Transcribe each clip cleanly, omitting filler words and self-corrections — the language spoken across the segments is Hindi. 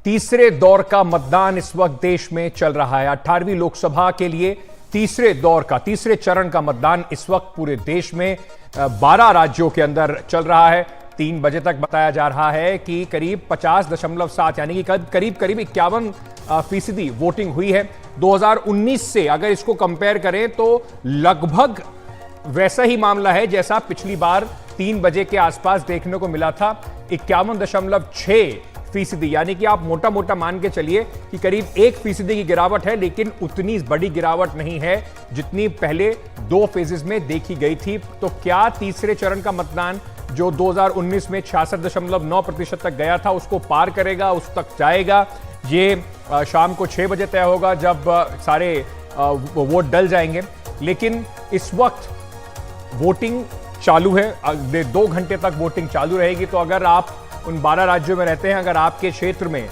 तीसरे दौर का मतदान इस वक्त देश में चल रहा है। 18वीं लोकसभा के लिए तीसरे चरण का मतदान इस वक्त पूरे देश में 12 राज्यों के अंदर चल रहा है। 3 बजे तक बताया जा रहा है कि करीब 50.7 यानी कि करीब 51% वोटिंग हुई है। 2019 से अगर इसको कंपेयर करें तो लगभग वैसा ही मामला है जैसा पिछली बार 3 बजे के आसपास देखने को मिला था। 51.6% यानी कि आप मोटा मोटा मान के चलिए कि करीब 1% की गिरावट है, लेकिन उतनी बड़ी गिरावट नहीं है जितनी पहले 2 फेजेस में देखी गई थी। तो क्या तीसरे चरण का मतदान जो 2019 में 66.9% तक गया था उसको पार करेगा, उस तक जाएगा? ये शाम को 6 बजे तय होगा जब सारे वोट डल जाएंगे। लेकिन इस वक्त वोटिंग चालू है, 2 घंटे तक वोटिंग चालू रहेगी। तो अगर आप उन 12 राज्यों में रहते हैं, अगर आपके क्षेत्र में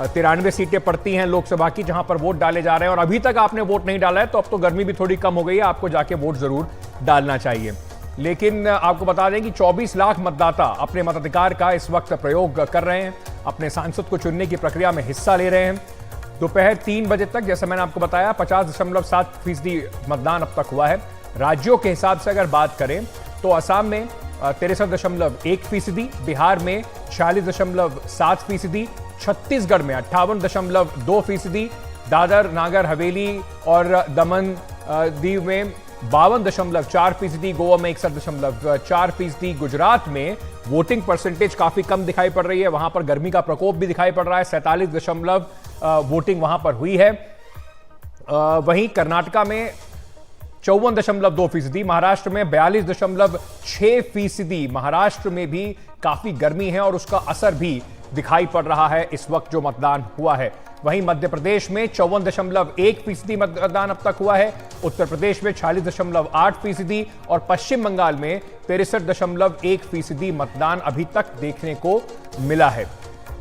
93 सीटें पड़ती हैं लोकसभा की जहां पर वोट डाले जा रहे हैं और अभी तक आपने वोट नहीं डाला है, तो अब तो गर्मी भी थोड़ी कम हो गई है, आपको जाके वोट जरूर डालना चाहिए। लेकिन आपको बता दें कि 24 लाख मतदाता अपने मताधिकार का इस वक्त प्रयोग कर रहे हैं, अपने सांसद को चुनने की प्रक्रिया में हिस्सा ले रहे हैं। दोपहर 3 बजे तक, जैसा मैंने आपको बताया, 50.7% मतदान अब तक हुआ है। राज्यों के हिसाब से अगर बात करें तो असम में 63.1%, बिहार में 46.7%, छत्तीसगढ़ में 58.2%, दादर नागर हवेली और दमन दीव में 52.4%, गोवा में 61.4%, गुजरात में वोटिंग परसेंटेज काफी कम दिखाई पड़ रही है, वहां पर गर्मी का प्रकोप भी दिखाई पड़ रहा है, 47 वोटिंग वहां पर हुई है। वहीं कर्नाटका में 54.2%, महाराष्ट्र में 42.6%। महाराष्ट्र में भी काफी गर्मी है और उसका असर भी दिखाई पड़ रहा है इस वक्त जो मतदान हुआ है। वहीं मध्य प्रदेश में 54.1% मतदान अब तक हुआ है, उत्तर प्रदेश में 46.8% और पश्चिम बंगाल में 63.1% मतदान अभी तक देखने को मिला है।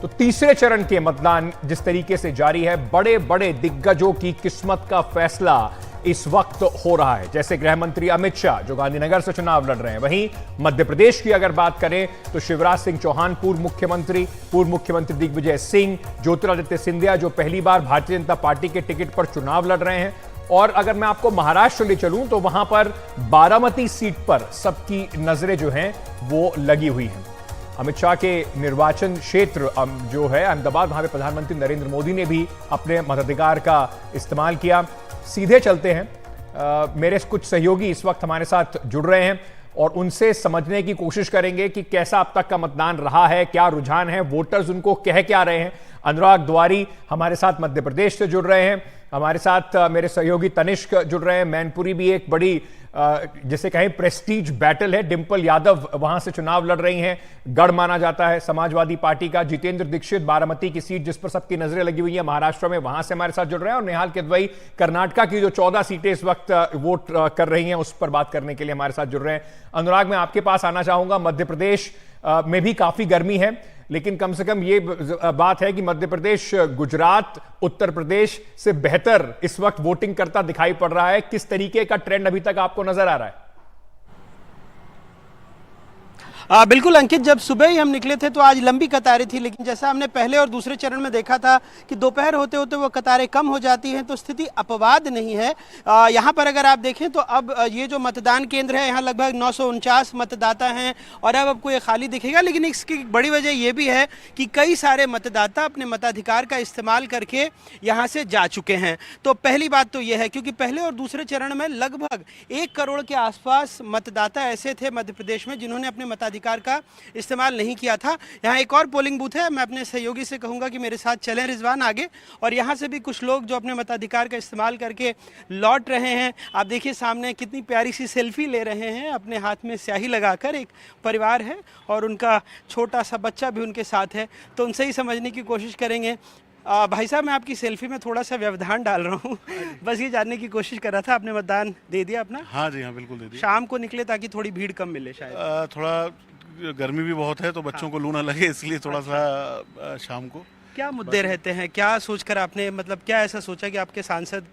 तो तीसरे चरण के मतदान जिस तरीके से जारी है, बड़े बड़े दिग्गजों की किस्मत का फैसला इस वक्त हो रहा है, जैसे गृह मंत्री अमित शाह जो गांधीनगर से चुनाव लड़ रहे हैं। वहीं मध्य प्रदेश की अगर बात करें तो शिवराज सिंह चौहान पूर्व मुख्यमंत्री दिग्विजय सिंह, ज्योतिरादित्य सिंधिया जो पहली बार भारतीय जनता पार्टी के टिकट पर चुनाव लड़ रहे हैं। और अगर मैं आपको महाराष्ट्र ले चलूं तो वहां पर बारामती सीट पर सबकी नजरें जो हैं वो लगी हुई हैं। अमित शाह के निर्वाचन क्षेत्र जो है अहमदाबाद, वहां पे प्रधानमंत्री नरेंद्र मोदी ने भी अपने मताधिकार का इस्तेमाल किया। सीधे चलते हैं, मेरे कुछ सहयोगी इस वक्त हमारे साथ जुड़ रहे हैं और उनसे समझने की कोशिश करेंगे कि कैसा अब तक का मतदान रहा है, क्या रुझान है, वोटर्स उनको कह क्या रहे हैं। अनुराग द्वारी हमारे साथ मध्य प्रदेश से जुड़ रहे हैं, हमारे साथ मेरे सहयोगी तनिष्क जुड़ रहे हैं। मैनपुरी भी एक बड़ी जिसे कहें प्रेस्टीज बैटल है, डिंपल यादव वहां से चुनाव लड़ रही हैं, गढ़ माना जाता है समाजवादी पार्टी का। जितेंद्र दीक्षित बारामती की सीट जिस पर सबकी नजरें लगी हुई है महाराष्ट्र में, वहां से हमारे साथ जुड़ रहे हैं। और नेहाल किदवई कर्नाटका की जो 14 सीटें इस वक्त वोट कर रही हैं उस पर बात करने के लिए हमारे साथ जुड़ रहे हैं। अनुराग, मैं आपके पास आना चाहूंगा। मध्य प्रदेश में भी काफी गर्मी है, लेकिन कम से कम ये बात है कि मध्य प्रदेश गुजरात, उत्तर प्रदेश से बेहतर इस वक्त वोटिंग करता दिखाई पड़ रहा है। किस तरीके का ट्रेंड अभी तक आपको नजर आ रहा है? बिल्कुल अंकित, जब सुबह ही हम निकले थे तो आज लंबी कतारें थी, लेकिन जैसा हमने पहले और दूसरे चरण में देखा था कि दोपहर होते होते वो कतारें कम हो जाती हैं, तो स्थिति अपवाद नहीं है। यहाँ पर अगर आप देखें तो अब ये जो मतदान केंद्र है, यहाँ लगभग 949 मतदाता हैं और अब आपको ये खाली दिखेगा। लेकिन इसकी बड़ी वजह ये भी है कि कई सारे मतदाता अपने मताधिकार का इस्तेमाल करके यहाँ से जा चुके हैं। तो पहली बात तो ये है, क्योंकि पहले और दूसरे चरण में लगभग 1 करोड़ के आसपास मतदाता ऐसे थे मध्य प्रदेश में जिन्होंने अपने मताधिकार का इस्तेमाल नहीं किया था। यहाँ एक और पोलिंग बूथ है, मैं अपने सहयोगी से कहूँगा कि मेरे साथ चलें रिजवान आगे, और यहाँ से भी कुछ लोग जो अपने मताधिकार का इस्तेमाल करके लौट रहे हैं। आप देखिए सामने कितनी प्यारी सी सेल्फी ले रहे हैं, अपने हाथ में स्याही लगाकर। एक परिवार है और उनका छोटा सा बच्चा भी उनके साथ है, तो उनसे ही समझने की कोशिश करेंगे। भाई साहब, मैं आपकी सेल्फी में थोड़ा सा व्यवधान डाल रहा हूँ, बस ये जानने की कोशिश कर रहा था, आपने मतदान दे दिया अपना? हाँ जी, हाँ बिल्कुल दे दिया। शाम को निकले ताकि थोड़ी भीड़ कम मिले शायद? थोड़ा गर्मी भी बहुत है तो बच्चों को लू ना लगे, इसलिए थोड़ा सा शाम को। क्या मुद्दे रहते हैं, क्या सोचकर आपने, मतलब क्या ऐसा सोचा कि आपके सांसद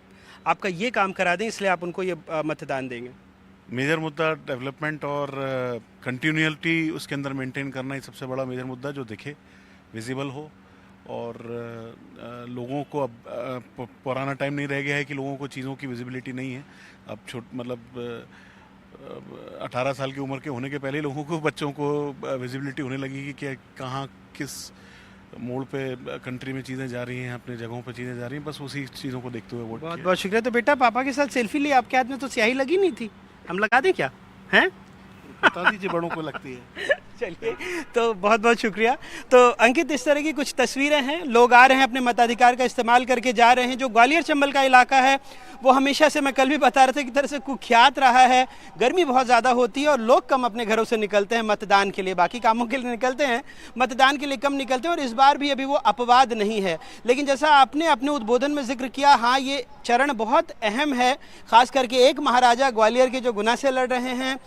आपका ये काम करा दें इसलिए आप उनको ये मतदान देंगे? मेजर मुद्दा डेवलपमेंट और कंटिन्यूअलिटी उसके अंदर मेंटेन करना ही सबसे बड़ा मेजर मुद्दा, जो दिखे, विजिबल हो और लोगों को अब पुराना टाइम नहीं रह गया है कि लोगों को चीज़ों की विजिबिलिटी नहीं है। अब मतलब 18 साल की उम्र के होने के पहले लोगों को, बच्चों को विजिबिलिटी होने लगी कि क्या कहाँ किस मोड़ पे कंट्री में चीज़ें जा रही हैं, अपने जगहों पे चीज़ें जा रही हैं। बस उसी चीज़ों को देखते हुए वोट बहुत किया। बहुत शुक्रिया। तो बेटा पापा के साथ सेल्फी ली, आपके हाथ में तो स्याही लगी नहीं थी, हम लगा दें क्या? हैं? बता दीजिए, बड़ों को लगती है। चलिए, तो बहुत बहुत शुक्रिया। तो अंकित, इस तरह की कुछ तस्वीरें हैं, लोग आ रहे हैं अपने मताधिकार का इस्तेमाल करके जा रहे हैं। जो ग्वालियर चंबल का इलाका है वो हमेशा से, मैं कल भी बता रहा था, की तरह से कुख्यात रहा है। गर्मी बहुत ज़्यादा होती है और लोग कम अपने घरों से निकलते हैं मतदान के लिए, बाकी कामों के लिए निकलते हैं, मतदान के लिए कम निकलते हैं। और इस बार भी अभी वो अपवाद नहीं है। लेकिन जैसा आपने अपने उद्बोधन में जिक्र किया, हाँ, ये चरण बहुत अहम है। खास करके एक महाराजा ग्वालियर के जो गुना से लड़ रहे हैं,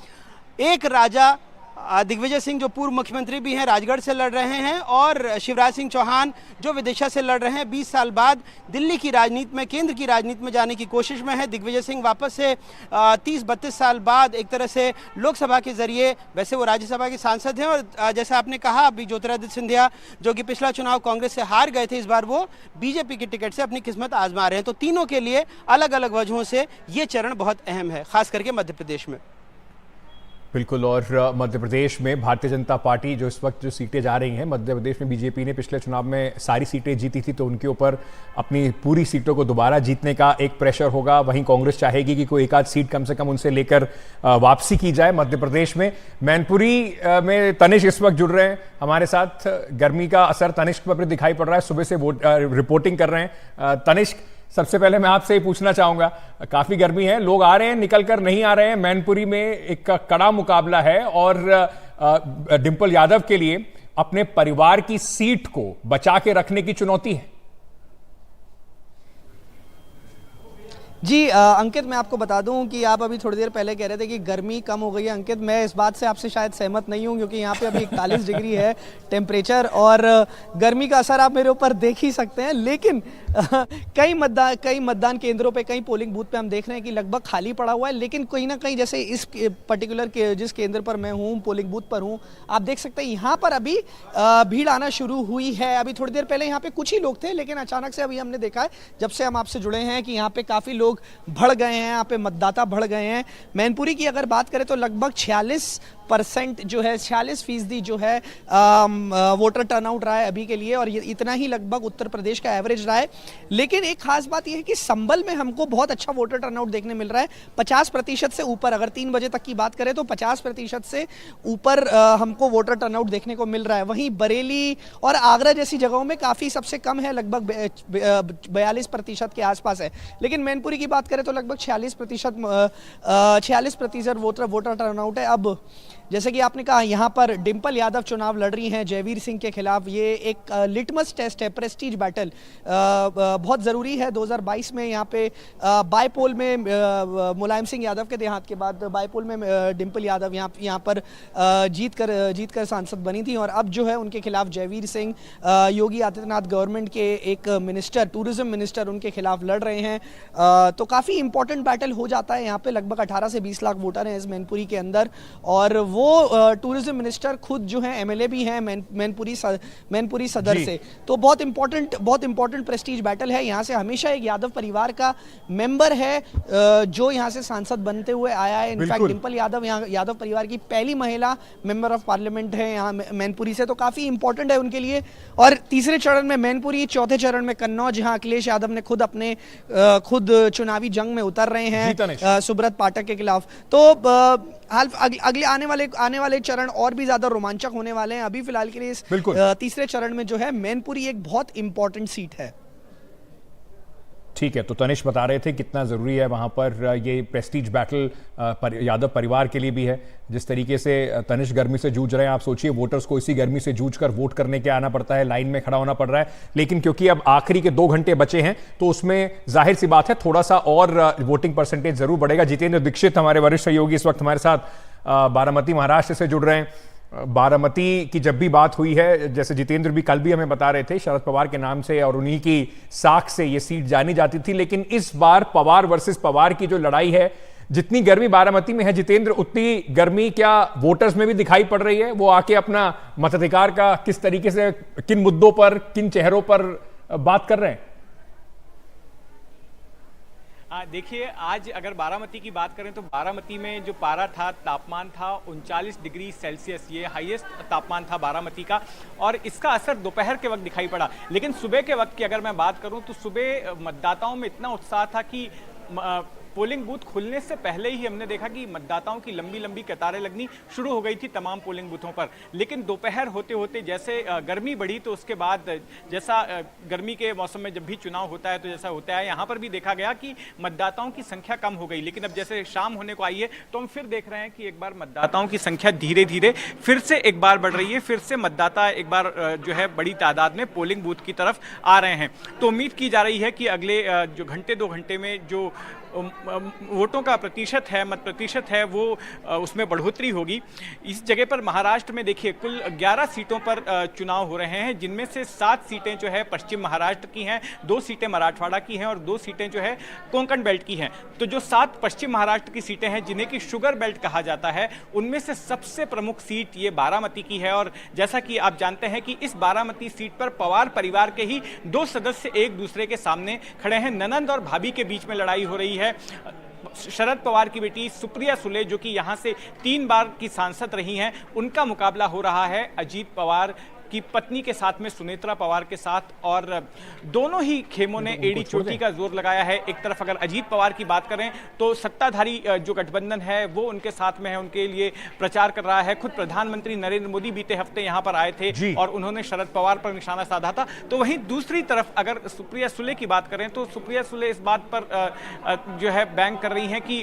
एक राजा दिग्विजय सिंह जो पूर्व मुख्यमंत्री भी हैं, राजगढ़ से लड़ रहे हैं, और शिवराज सिंह चौहान जो विदिशा से लड़ रहे हैं। 20 साल बाद दिल्ली की राजनीति में, केंद्र की राजनीति में जाने की कोशिश में है दिग्विजय सिंह। वापस से 30-32 साल बाद एक तरह से लोकसभा के जरिए, वैसे वो राज्यसभा के सांसद हैं, और जैसा आपने कहा, अभी ज्योतिरादित्य सिंधिया जो कि पिछला चुनाव कांग्रेस से हार गए थे, इस बार वो बीजेपी की टिकट से अपनी किस्मत आजमा रहे हैं। तो तीनों के लिए अलग अलग वजहों से ये चरण बहुत अहम है, खास करके मध्य प्रदेश में। बिल्कुल। और मध्य प्रदेश में भारतीय जनता पार्टी जो इस वक्त जो सीटें जा रही हैं, मध्य प्रदेश में बीजेपी ने पिछले चुनाव में सारी सीटें जीती थी, तो उनके ऊपर अपनी पूरी सीटों को दोबारा जीतने का एक प्रेशर होगा। वहीं कांग्रेस चाहेगी कि कोई एक आध सीट कम से कम उनसे लेकर वापसी की जाए। मध्य प्रदेश में मैनपुरी में तनिष्क इस वक्त जुड़ रहे हैं हमारे साथ। गर्मी का असर तनिष्क पर दिखाई पड़ रहा है, सुबह से रिपोर्टिंग कर रहे हैं। तनिष्क, सबसे पहले मैं आपसे ये पूछना चाहूंगा, काफी गर्मी है, लोग आ रहे हैं, निकल कर नहीं आ रहे हैं। मैनपुरी में एक कड़ा मुकाबला है और डिंपल यादव के लिए अपने परिवार की सीट को बचा के रखने की चुनौती है। जी अंकित, मैं आपको बता दूं कि आप अभी थोड़ी देर पहले कह रहे थे कि गर्मी कम हो गई है। अंकित, मैं इस बात से आपसे शायद सहमत नहीं हूं, क्योंकि यहाँ पे अभी 41 डिग्री है टेम्परेचर, और गर्मी का असर आप मेरे ऊपर देख ही सकते हैं। लेकिन कई मतदान केंद्रों पे, कई पोलिंग बूथ पे हम देख रहे हैं कि लगभग खाली पड़ा हुआ है। लेकिन कहीं ना कहीं, जैसे इस पर्टिकुलर जिस केंद्र पर मैं हूँ, पोलिंग बूथ पर हूँ, आप देख सकते हैं यहाँ पर अभी भीड़ आना शुरू हुई है। अभी थोड़ी देर पहले यहाँ पे कुछ ही लोग थे, लेकिन अचानक से अभी हमने देखा है, जब से हम आपसे जुड़े हैं, कि यहाँ पे काफ़ी लोग बढ़ गए हैं, यहाँ पे मतदाता बढ़ गए हैं। मैनपुरी की अगर बात करें तो लगभग 46% जो है, 46% जो है वोटर टर्नआउट रहा है अभी के लिए, और ये इतना ही लगभग उत्तर प्रदेश का एवरेज रहा है। लेकिन एक खास बात यह है कि संभल में हमको बहुत अच्छा वोटर टर्नआउट देखने मिल रहा है, 50% से ऊपर। अगर 3 बजे तक की बात करें तो 50% से ऊपर हमको वोटर टर्नआउट देखने को मिल रहा है। वहीं बरेली और आगरा जैसी जगहों में काफ़ी सबसे कम है, लगभग 42% के आसपास है। लेकिन मैनपुरी की बात करें तो लगभग 46% वोटर टर्नआउट है। अब जैसे कि आपने कहा, यहाँ पर डिंपल यादव चुनाव लड़ रही हैं जयवीर सिंह के खिलाफ। ये एक लिटमस टेस्ट है, प्रेस्टीज बैटल बहुत ज़रूरी है। 2022 में यहाँ पे बाईपोल में मुलायम सिंह यादव के देहांत के बाद बाईपोल में डिंपल यादव यहाँ पर जीत कर सांसद बनी थी, और अब जो है उनके खिलाफ जयवीर सिंह, योगी आदित्यनाथ गवर्नमेंट के एक मिनिस्टर, टूरिज्म मिनिस्टर, उनके खिलाफ लड़ रहे हैं। तो काफ़ी इंपॉर्टेंट बैटल हो जाता है। यहाँ पे लगभग 18 से 20 लाख वोटर हैं इस मैनपुरी के अंदर, और वो टूरिज्म मिनिस्टर खुद जो है एमएलए भी हैं मैनपुरी सदर से। तो बहुत इंपॉर्टेंट प्रेस्टीज बैटल है। यहाँ से हमेशा एक यादव परिवार का मेंबर है जो यहाँ से सांसद बनते हुए आया है। इनफैक्ट डिंपल यादव यहाँ यादव परिवार की पहली महिला मेंबर ऑफ पार्लियामेंट है यहाँ मैनपुरी से, तो काफी इंपॉर्टेंट है उनके लिए। और तीसरे चरण में मैनपुरी, चौथे चरण में कन्नौज, जहाँ अखिलेश यादव ने खुद चुनावी जंग में उतर रहे हैं सुब्रत पाठक के खिलाफ। तो अगले आने वाले चरण और भी ज्यादा रोमांचक होने वाले हैं। अभी फिलहाल के लिए इस तीसरे चरण में जो है मैनपुरी एक बहुत इंपॉर्टेंट सीट है। ठीक है, तो तनिष्क बता रहे थे कितना जरूरी है वहां पर ये प्रेस्टीज बैटल यादव परिवार के लिए भी है। जिस तरीके से तनिष्क गर्मी से जूझ रहे हैं, आप सोचिए वोटर्स को इसी गर्मी से जूझकर वोट करने के आना पड़ता है, लाइन में खड़ा होना पड़ रहा है। लेकिन क्योंकि अब आखिरी के 2 घंटे बचे हैं, तो उसमें जाहिर सी बात है थोड़ा सा और वोटिंग परसेंटेज जरूर बढ़ेगा। जितेंद्र दीक्षित हमारे वरिष्ठ सहयोगी इस वक्त हमारे साथ बारामती महाराष्ट्र से जुड़ रहे हैं। बारामती की जब भी बात हुई है, जैसे जितेंद्र भी कल भी हमें बता रहे थे, शरद पवार के नाम से और उन्हीं की साख से ये सीट जानी जाती थी। लेकिन इस बार पवार वर्सेस पवार की जो लड़ाई है, जितनी गर्मी बारामती में है जितेंद्र, उतनी गर्मी क्या वोटर्स में भी दिखाई पड़ रही है? वो आके अपना मताधिकार का किस तरीके से, किन मुद्दों पर, किन चेहरों पर बात कर रहे हैं? देखिए, आज अगर बारामती की बात करें तो बारामती में जो पारा था, तापमान था 39 डिग्री सेल्सियस, ये हाईएस्ट तापमान था बारामती का, और इसका असर दोपहर के वक्त दिखाई पड़ा। लेकिन सुबह के वक्त की अगर मैं बात करूं तो सुबह मतदाताओं में इतना उत्साह था कि पोलिंग बूथ खुलने से पहले ही हमने देखा कि मतदाताओं की लंबी लंबी कतारें लगनी शुरू हो गई थी तमाम पोलिंग बूथों पर। लेकिन दोपहर होते होते जैसे गर्मी बढ़ी, तो उसके बाद जैसा गर्मी के मौसम में जब भी चुनाव होता है तो जैसा होता है, यहाँ पर भी देखा गया कि मतदाताओं की संख्या कम हो गई। लेकिन अब जैसे शाम होने को आई है तो हम फिर देख रहे हैं कि एक बार मतदाताओं की संख्या धीरे धीरे फिर से एक बार बढ़ रही है, फिर से मतदाता एक बार जो है बड़ी तादाद में पोलिंग बूथ की तरफ आ रहे हैं। तो उम्मीद की जा रही है कि अगले जो घंटे 2 घंटे में जो वोटों का प्रतिशत है, मत प्रतिशत है, वो उसमें बढ़ोतरी होगी। इस जगह पर महाराष्ट्र में देखिए कुल 11 सीटों पर चुनाव हो रहे हैं, जिनमें से 7 सीटें जो है पश्चिम महाराष्ट्र की हैं, 2 सीटें मराठवाड़ा की हैं और 2 सीटें जो है कोंकण बेल्ट की हैं। तो जो 7 पश्चिम महाराष्ट्र की सीटें हैं जिन्हें कि शुगर बेल्ट कहा जाता है, उनमें से सबसे प्रमुख सीट ये बारामती की है। और जैसा कि आप जानते हैं कि इस बारामती सीट पर पवार परिवार के ही 2 सदस्य एक दूसरे के सामने खड़े हैं। ननंद और भाभी के बीच में लड़ाई हो रही है। शरद पवार की बेटी सुप्रिया सुले, जो कि यहां से 3 बार की सांसद रही हैं, उनका मुकाबला हो रहा है अजीत पवार की पत्नी के साथ में, सुनेत्रा पवार के साथ। और दोनों ही खेमों ने एड़ी चोटी का जोर लगाया है। एक तरफ अगर अजीत पवार की बात करें तो सत्ताधारी जो गठबंधन है वो उनके साथ में है, उनके लिए प्रचार कर रहा है। खुद प्रधानमंत्री नरेंद्र मोदी बीते हफ्ते यहां पर आए थे और उन्होंने शरद पवार पर निशाना साधा था। तो वहीं दूसरी तरफ अगर सुप्रिया सुले की बात करें तो सुप्रिया सुले इस बात पर जो है बैंक कर रही हैं कि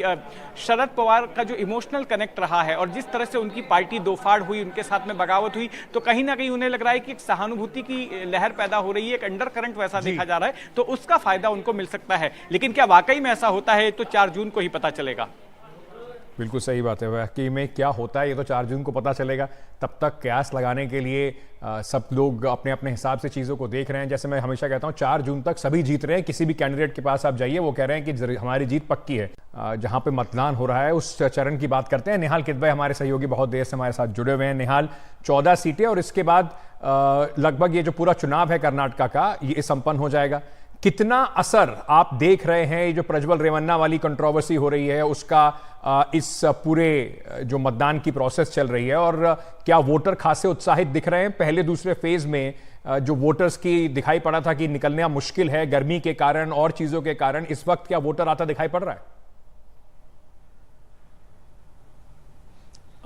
शरद पवार का जो इमोशनल कनेक्ट रहा है और जिस तरह से उनकी पार्टी दोफाड़ हुई, उनके साथ में बगावत हुई, तो कहीं ना कहीं उन्हें लग रहा है कि एक सहानुभूति की लहर पैदा हो रही है, एक अंडर करंट वैसा देखा जा रहा है, तो उसका फायदा उनको मिल सकता है। लेकिन क्या वाकई में ऐसा होता है तो 4 जून को ही पता चलेगा। बिल्कुल सही बात है। वाकई में क्या होता है ये तो 4 जून को पता चलेगा। तब तक कयास लगाने के लिए सब लोग अपने अपने हिसाब से चीज़ों को देख रहे हैं। जैसे मैं हमेशा कहता हूं 4 जून तक सभी जीत रहे हैं। किसी भी कैंडिडेट के पास आप जाइए, वो कह रहे हैं कि हमारी जीत पक्की है। जहां पे मतदान हो रहा है उस चरण की बात करते हैं। निहाल किदवई हमारे सहयोगी बहुत देर से हमारे साथ जुड़े हुए हैं। निहाल, 14 सीटें और इसके बाद लगभग ये जो पूरा चुनाव है कर्नाटका का, ये संपन्न हो जाएगा। कितना असर आप देख रहे हैं, ये जो प्रज्वल रेवन्ना वाली कंट्रोवर्सी हो रही है उसका इस पूरे जो मतदान की प्रोसेस चल रही है, और क्या वोटर खासे उत्साहित दिख रहे हैं? पहले दूसरे फेज में जो वोटर्स की दिखाई पड़ा था कि निकलना मुश्किल है गर्मी के कारण और चीजों के कारण, इस वक्त क्या वोटर आता दिखाई पड़ रहा है?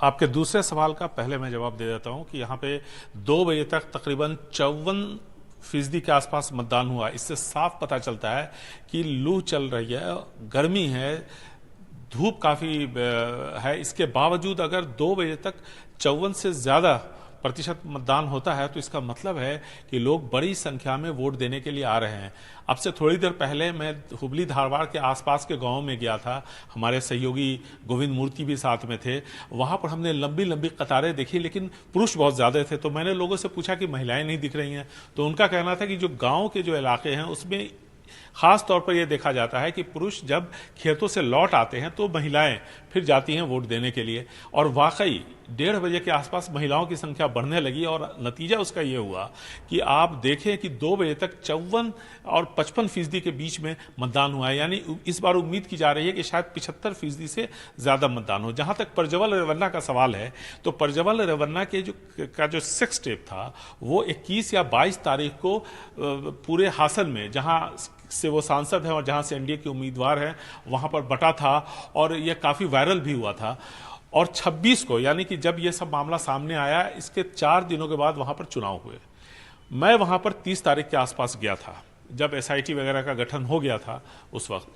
आपके दूसरे सवाल का पहले मैं जवाब दे देता हूं कि यहां पे 2 बजे तक तकरीबन 54% के आसपास मतदान हुआ। इससे साफ पता चलता है कि लू चल रही है, गर्मी है, धूप काफी है। इसके बावजूद अगर 2 बजे तक 54 से ज्यादा प्रतिशत मतदान होता है तो इसका मतलब है कि लोग बड़ी संख्या में वोट देने के लिए आ रहे हैं। अब से थोड़ी देर पहले मैं हुबली धारवाड़ के आसपास के गांव में गया था, हमारे सहयोगी गोविंद मूर्ति भी साथ में थे। वहां पर हमने लंबी लंबी कतारें देखी, लेकिन पुरुष बहुत ज्यादा थे। तो मैंने लोगों से पूछा कि महिलाएं नहीं दिख रही हैं, तो उनका कहना था कि जो गाँव के जो इलाके हैं उसमें खास तौर पर यह देखा जाता है कि पुरुष जब खेतों से लौट आते हैं तो महिलाएं फिर जाती हैं वोट देने के लिए। और वाकई 1:30 बजे के आसपास महिलाओं की संख्या बढ़ने लगी और नतीजा उसका यह हुआ कि आप देखें कि 2 बजे तक 54 और 55% के बीच में मतदान हुआ है। यानी इस बार उम्मीद की जा रही है कि शायद 75% से ज्यादा मतदान हो। जहां तक प्रज्वल रेवन्ना का सवाल है तो प्रज्वल रेवन्ना के जो 6 स्टेप था वो 21 या 22 तारीख को पूरे हासन में, जहां से वो सांसद हैं और जहां से एनडीए के उम्मीदवार हैं, वहां पर बटा था और यह काफी वायरल भी हुआ था। और 26 को, यानी कि जब यह सब मामला सामने आया, इसके 4 दिनों के बाद वहां पर चुनाव हुए। मैं वहां पर 30 तारीख के आसपास गया था, जब एसआईटी वगैरह का गठन हो गया था। उस वक्त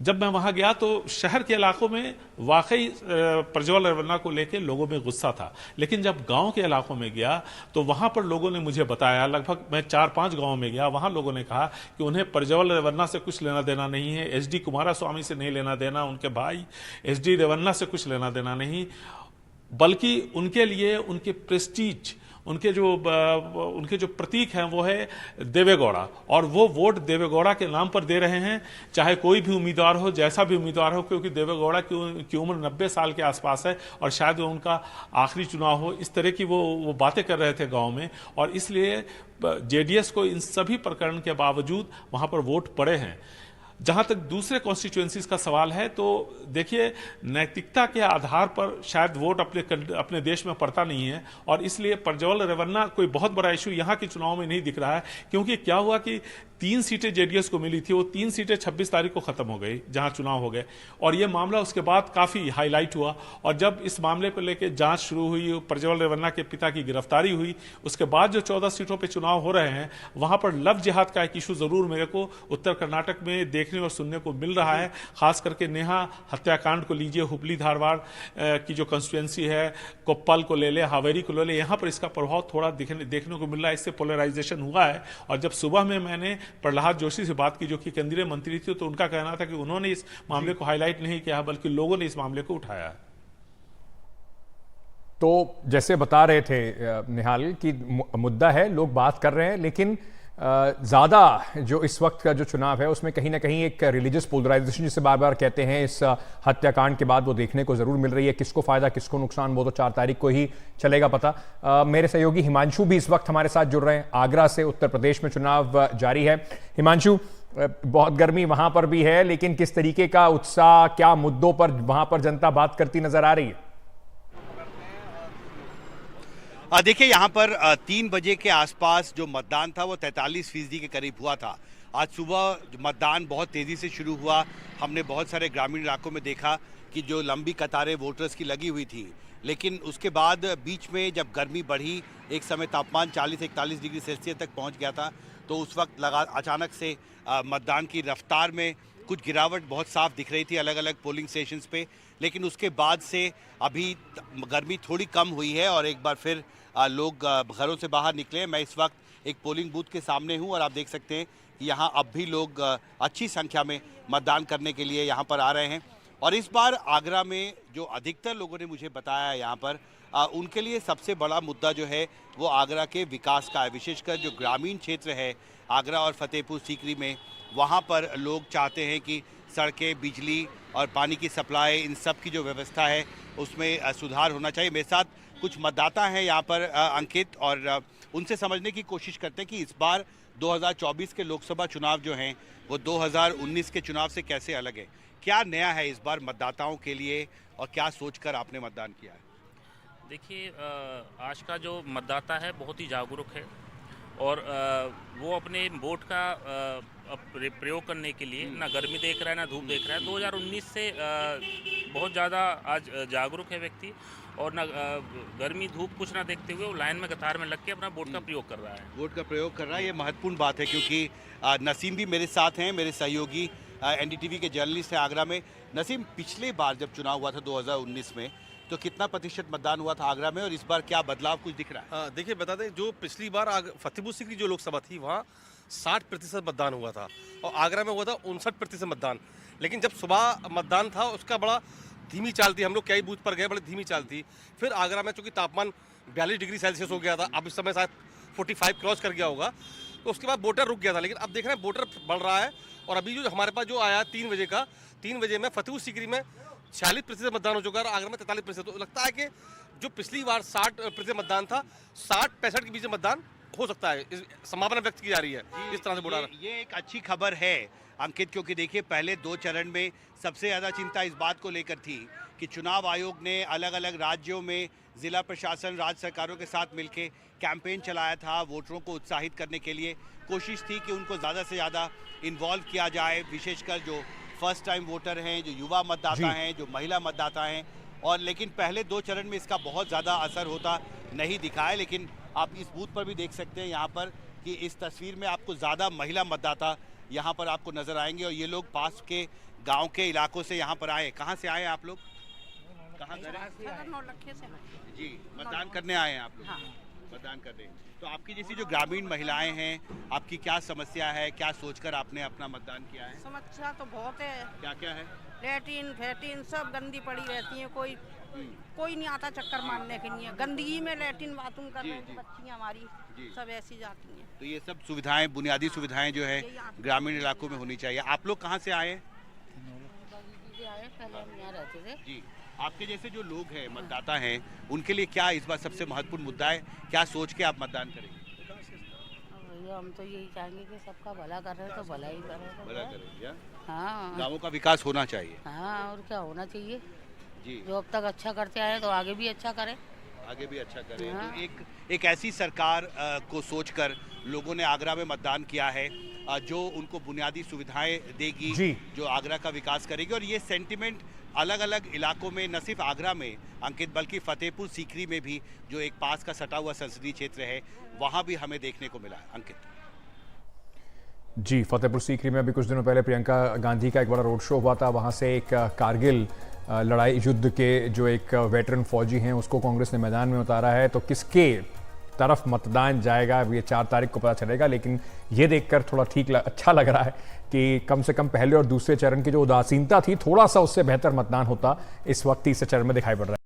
जब मैं वहां गया तो शहर के इलाकों में वाकई प्रज्वल रेवन्ना को लेकर लोगों में गुस्सा था, लेकिन जब गांव के इलाकों में गया तो वहां पर लोगों ने मुझे बताया, लगभग मैं 4-5 गांव में गया, वहां लोगों ने कहा कि उन्हें प्रज्वल रेवन्ना से कुछ लेना देना नहीं है, एचडी कुमारस्वामी से नहीं लेना देना, उनके भाई एचडी रेवन्ना से कुछ लेना देना नहीं, बल्कि उनके लिए उनके प्रेस्टीज, उनके जो प्रतीक हैं वो है देवेगौड़ा, और वो वोट देवेगौड़ा के नाम पर दे रहे हैं, चाहे कोई भी उम्मीदवार हो, जैसा भी उम्मीदवार हो, क्योंकि देवेगौड़ा की उम्र 90 साल के आसपास है और शायद वो उनका आखिरी चुनाव हो, इस तरह की वो बातें कर रहे थे गांव में, और इसलिए जेडीएस को इन सभी प्रकरण के बावजूद वहां पर वोट पड़े हैं। जहां तक दूसरे कॉन्स्टिट्यूएंसीज का सवाल है, तो देखिए नैतिकता के आधार पर शायद वोट अपने देश में पड़ता नहीं है, और इसलिए प्रज्वल रेवन्ना कोई बहुत बड़ा इशू यहां के चुनाव में नहीं दिख रहा है, क्योंकि क्या हुआ कि 3 सीटें जेडीएस को मिली थी, वो 3 सीटें 26 तारीख को खत्म हो गई जहां चुनाव हो गए, और ये मामला उसके बाद काफी हाईलाइट हुआ, और जब इस मामले पर लेकर जांच शुरू हुई, प्रज्वल रेवन्ना के पिता की गिरफ्तारी हुई, उसके बाद जो 14 सीटों पर चुनाव हो रहे हैं वहां पर लव जिहाद का एक इशू जरूर मेरे को उत्तर कर्नाटक में देखने और सुनने को मिल रहा है। खास करके नेहा हत्याकांड को लीजिए, हुबली धारवाड़ की जो कंस्टिट्यूएंसी है, कोप्पल को ले ले, हावेरी को ले ले, यहां पर इसका प्रभाव थोड़ा देखने को मिल रहा है। इससे पोलराइजेशन हुआ है, और जब सुबह में मैंने प्रहलाद जोशी से बात की जो कि केंद्रीय मंत्री थी, तो उनका कहना था कि उन्होंने इस मामले को हाईलाइट नहीं किया, बल्कि लोगों ने इस मामले को उठाया। तो जैसे बता रहे थे निहाल कि मुद्दा है, लोग बात कर रहे हैं, लेकिन ज्यादा जो इस वक्त का जो चुनाव है उसमें कहीं ना कहीं एक रिलीजियस पोलराइजेशन जिसे बार बार कहते हैं, इस हत्याकांड के बाद वो देखने को जरूर मिल रही है। किसको फायदा किसको नुकसान वो तो 4 तारीख को ही चलेगा पता। मेरे सहयोगी हिमांशु भी इस वक्त हमारे साथ जुड़ रहे हैं। आगरा से उत्तर प्रदेश में चुनाव जारी है। हिमांशु, बहुत गर्मी वहां पर भी है, लेकिन किस तरीके का उत्साह, क्या मुद्दों पर वहां पर जनता बात करती नजर आ रही है? देखिए, यहाँ पर 3 बजे के आसपास जो मतदान था वो 43% के करीब हुआ था। आज सुबह मतदान बहुत तेज़ी से शुरू हुआ। हमने बहुत सारे ग्रामीण इलाकों में देखा कि जो लंबी कतारें वोटर्स की लगी हुई थी, लेकिन उसके बाद बीच में जब गर्मी बढ़ी, एक समय तापमान 40-41 डिग्री सेल्सियस तक पहुँच गया था, तो उस वक्त अचानक से मतदान की रफ्तार में कुछ गिरावट बहुत साफ दिख रही थी अलग अलग पोलिंग स्टेशंस पे। लेकिन उसके बाद से अभी गर्मी थोड़ी कम हुई है और एक बार फिर लोग घरों से बाहर निकले। मैं इस वक्त एक पोलिंग बूथ के सामने हूं और आप देख सकते हैं कि यहाँ अब भी लोग अच्छी संख्या में मतदान करने के लिए यहाँ पर आ रहे हैं। और इस बार आगरा में जो अधिकतर लोगों ने मुझे बताया यहाँ पर, उनके लिए सबसे बड़ा मुद्दा जो है वो आगरा के विकास का है। विशेषकर जो ग्रामीण क्षेत्र है आगरा और फतेहपुर सीकरी में, वहाँ पर लोग चाहते हैं कि सड़कें, बिजली और पानी की सप्लाई, इन सब की जो व्यवस्था है उसमें सुधार होना चाहिए। मेरे साथ कुछ मतदाता हैं यहाँ पर अंकित, और उनसे समझने की कोशिश करते हैं कि इस बार 2024 के लोकसभा चुनाव जो हैं वो 2019 के चुनाव से कैसे अलग है। क्या नया है इस बार मतदाताओं के लिए और क्या सोचकर आपने मतदान किया है? देखिए, आज का जो मतदाता है बहुत ही जागरूक है और वो अपने वोट का प्रयोग करने के लिए ना गर्मी देख रहा है ना धूप देख रहा है। 2019 से बहुत ज़्यादा आज जागरूक है व्यक्ति, और ना गर्मी धूप कुछ ना देखते हुए वो लाइन में कतार में लग के अपना वोट का प्रयोग कर रहा है। वोट का प्रयोग कर रहा है, ये महत्वपूर्ण बात है, क्योंकि नसीम भी मेरे साथ हैं, मेरे सहयोगी एनडीटीवी के जर्नलिस्ट हैं आगरा में। नसीम, पिछले बार जब चुनाव हुआ था 2019 में, तो कितना प्रतिशत मतदान हुआ था आगरा में और इस बार क्या बदलाव कुछ दिख रहा है? देखिए, बता दें, जो पिछली बार फतेहपुर सीकरी जो लोकसभा थी वहाँ 60% मतदान हुआ था और आगरा में हुआ था 59% मतदान। लेकिन जब सुबह मतदान था उसका बड़ा धीमी चाल थी, हम लोग कई बूथ पर गए, बड़ी धीमी चाल थी। फिर आगरा में चूँकि तापमान 42 डिग्री सेल्सियस हो गया था, अब इस समय शायद 45 क्रॉस कर गया होगा, तो उसके बाद वोटर रुक गया था। लेकिन अब देख रहे हैं वोटर बढ़ रहा है, और अभी जो हमारे पास जो आया 3 बजे का, 3 बजे में फतेहपुर सीकरी में 46% मतदान हो चुका है और आगरा में 43%। तो लगता है कि जो पिछली बार 60% मतदान था, 60-65 के बीच में मतदान हो सकता है, इस संभावना व्यक्त की जा रही है। इस तरह से बोला ये एक अच्छी खबर है अंकित, क्योंकि देखिए पहले 2 चरण में सबसे ज़्यादा चिंता इस बात को लेकर थी कि चुनाव आयोग ने अलग अलग राज्यों में जिला प्रशासन, राज्य सरकारों के साथ मिलकर कैंपेन चलाया था। वोटरों को उत्साहित करने के लिए कोशिश थी कि उनको ज़्यादा से ज़्यादा इन्वॉल्व किया जाए, विशेषकर जो फर्स्ट टाइम वोटर हैं, जो युवा मतदाता हैं, जो महिला मतदाता हैं। और लेकिन पहले 2 चरण में इसका बहुत ज़्यादा असर होता नहीं दिखा है। लेकिन आप इस बूथ पर भी देख सकते हैं यहाँ पर कि इस तस्वीर में आपको ज़्यादा महिला मतदाता यहाँ पर आपको नज़र आएंगे, और ये लोग पास के गांव के इलाकों से यहाँ पर आए। कहाँ से आए आप लोग? कहाँ से? जी, मतदान करने आए हैं आप लोग? मतदान कर रहे हैं। तो आपकी जैसी जो ग्रामीण महिलाएं हैं, आपकी क्या समस्या है, क्या सोचकर आपने अपना मतदान किया है? समस्या तो बहुत है। क्या क्या है? लेटिन फेटिन सब गंदी पड़ी रहती है, कोई नहीं आता चक्कर मारने के लिए। गंदगी में लेटिन बाथरूम कर रहे हैं बच्चियाँ हमारी, सब ऐसी जाती हैं। तो ये सब सुविधाएं, बुनियादी सुविधाएं जो है ग्रामीण इलाकों में होनी चाहिए। आप लोग कहाँ से आए? पहले हम यहाँ रहते थे। जी, आपके जैसे जो लोग हैं, मतदाता हैं, उनके लिए क्या इस बार सबसे महत्वपूर्ण मुद्दा है? क्या सोच के आप मतदान करेंगे? भैया हम तो यही चाहेंगे कि सबका भला कर रहे हैं तो भला ही कर रहे हैं। भला करेंगे। हाँ गाँवों का विकास होना चाहिए। हाँ, और क्या होना चाहिए। जी, जो अब तक अच्छा करते आए तो आगे भी अच्छा करें। आगे भी अच्छा करें। हाँ। तो एक ऐसी सरकार को सोचकर लोगों ने आगरा में मतदान किया है, जो उनको बुनियादी सुविधाएं देगी, जी। जो आगरा का विकास करेगी। और ये सेंटिमेंट अलग अलग इलाकों में, न सिर्फ आगरा में अंकित, बल्कि फतेहपुर सीकरी में भी, जो एक पास का सटा हुआ संसदीय क्षेत्र है, वहाँ भी हमें देखने को मिला है। अंकित जी, फतेहपुर सीकरी में अभी कुछ दिनों पहले प्रियंका गांधी का एक बड़ा रोड शो हुआ था। वहां से एक कारगिल लड़ाई युद्ध के जो एक वेटरन फौजी हैं उसको कांग्रेस ने मैदान में उतारा है। तो किसके तरफ मतदान जाएगा ये 4 तारीख को पता चलेगा, लेकिन ये देखकर थोड़ा अच्छा लग रहा है कि कम से कम पहले और दूसरे चरण की जो उदासीनता थी, थोड़ा सा उससे बेहतर मतदान होता इस वक्त तीसरे चरण में दिखाई पड़ रहा है।